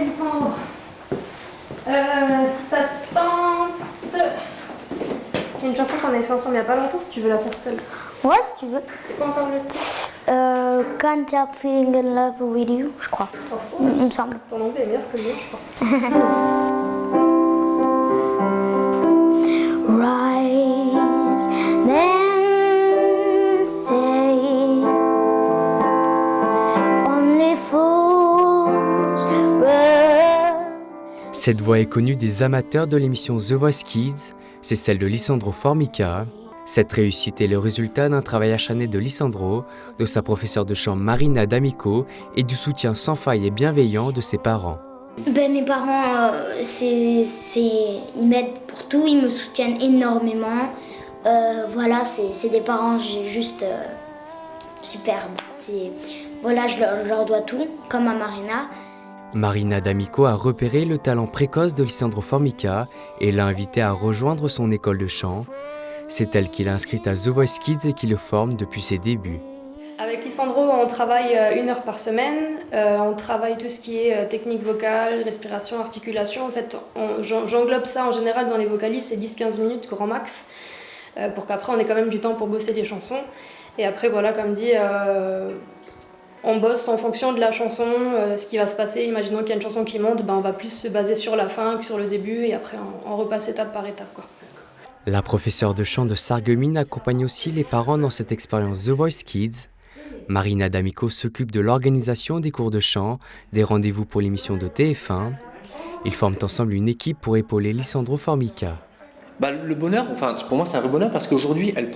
Lisandro. Si ça te tente... Il y a une chanson qu'on avait fait ensemble il n'y a pas longtemps, si tu veux la faire seule. Ouais, si tu veux. C'est quoi encore le titre? Can't Help Feeling in Love with You, je crois. Il me semble. Ton anglais est meilleur que le mien, je crois. Rise, then say, only fools rush. Cette voix est connue des amateurs de l'émission The Voice Kids, c'est celle de Lisandro Formica. Cette réussite est le résultat d'un travail acharné de Lisandro, de sa professeure de chant Marina D'Amico et du soutien sans faille et bienveillant de ses parents. Mes parents, ils m'aident pour tout, ils me soutiennent énormément. Voilà, c'est des parents juste superbes. Voilà, je leur dois tout, comme à Marina. Marina D'Amico a repéré le talent précoce de Lisandro Formica et l'a invité à rejoindre son école de chant. C'est elle qui l'a inscrite à The Voice Kids et qui le forme depuis ses débuts. Avec Lisandro, on travaille 1 heure par semaine. On travaille tout ce qui est technique vocale, respiration, articulation. En fait, j'englobe ça en général dans les vocalises, c'est 10-15 minutes grand max, pour qu'après on ait quand même du temps pour bosser les chansons. Et après, voilà, comme dit, on bosse en fonction de la chanson, ce qui va se passer. Imaginons qu'il y a une chanson qui monte, on va plus se baser sur la fin que sur le début, et après on repasse étape par étape, quoi. La professeure de chant de Sarreguemines accompagne aussi les parents dans cette expérience The Voice Kids. Marina D'Amico s'occupe de l'organisation des cours de chant, des rendez-vous pour l'émission de TF1. Ils forment ensemble une équipe pour épauler Lisandro Formica. Le bonheur, pour moi c'est un vrai bonheur parce qu'aujourd'hui elle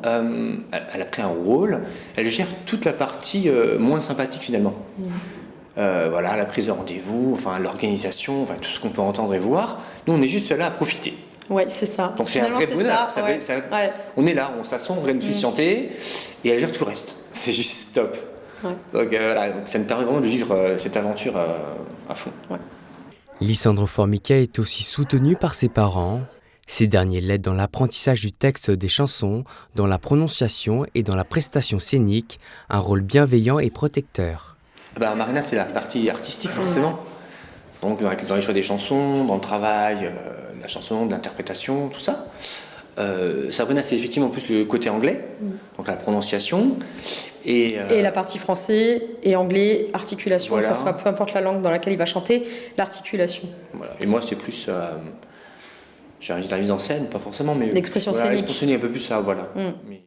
a pris un rôle, elle gère toute la partie moins sympathique finalement. Voilà, la prise de rendez-vous, l'organisation, tout ce qu'on peut entendre et voir. Nous on est juste là à profiter. Ouais, c'est ça. Donc c'est un vrai bonheur. Ouais. On est là, on s'assoit, on réfléchit chanter et elle gère tout le reste. C'est juste top. Ouais. Donc ça me permet vraiment de vivre cette aventure à fond. Ouais. Lisandro Formica est aussi soutenu par ses parents. Ces derniers l'aident dans l'apprentissage du texte des chansons, dans la prononciation et dans la prestation scénique, un rôle bienveillant et protecteur. Marina, c'est la partie artistique forcément. Donc dans les choix des chansons, dans le travail, la chanson, de l'interprétation, tout ça. Sabrina, c'est effectivement plus le côté anglais, donc la prononciation. Et la partie français et anglais, articulation, voilà. Que ce soit peu importe la langue dans laquelle il va chanter, l'articulation. Voilà. Et moi, c'est plus, j'ai envie de la mise en scène, pas forcément, mais l'expression scénique. L'expression scénique, un peu plus ça, voilà. Mais...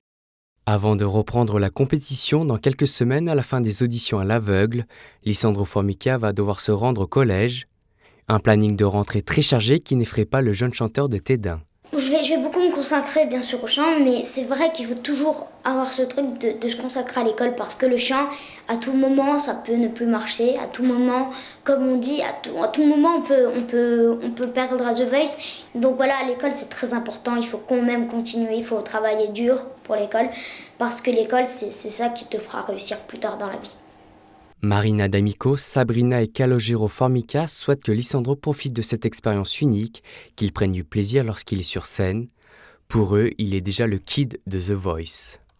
Avant de reprendre la compétition dans quelques semaines à la fin des auditions à l'aveugle, Lisandro Formica va devoir se rendre au collège. Un planning de rentrée très chargé qui n'effraie pas le jeune chanteur de Tédin. Je vais beaucoup me consacrer bien sûr au chant, mais c'est vrai qu'il faut toujours avoir ce truc de se consacrer à l'école parce que le chant, à tout moment, ça peut ne plus marcher. À tout moment, comme on dit, à tout moment, on peut perdre à The Voice. Donc voilà, à l'école, c'est très important. Il faut quand même continuer, il faut travailler dur pour l'école parce que l'école, c'est ça qui te fera réussir plus tard dans la vie. Marina D'Amico, Sabrina et Calogero Formica souhaitent que Lisandro profite de cette expérience unique, qu'il prenne du plaisir lorsqu'il est sur scène. Pour eux, il est déjà le kid de The Voice.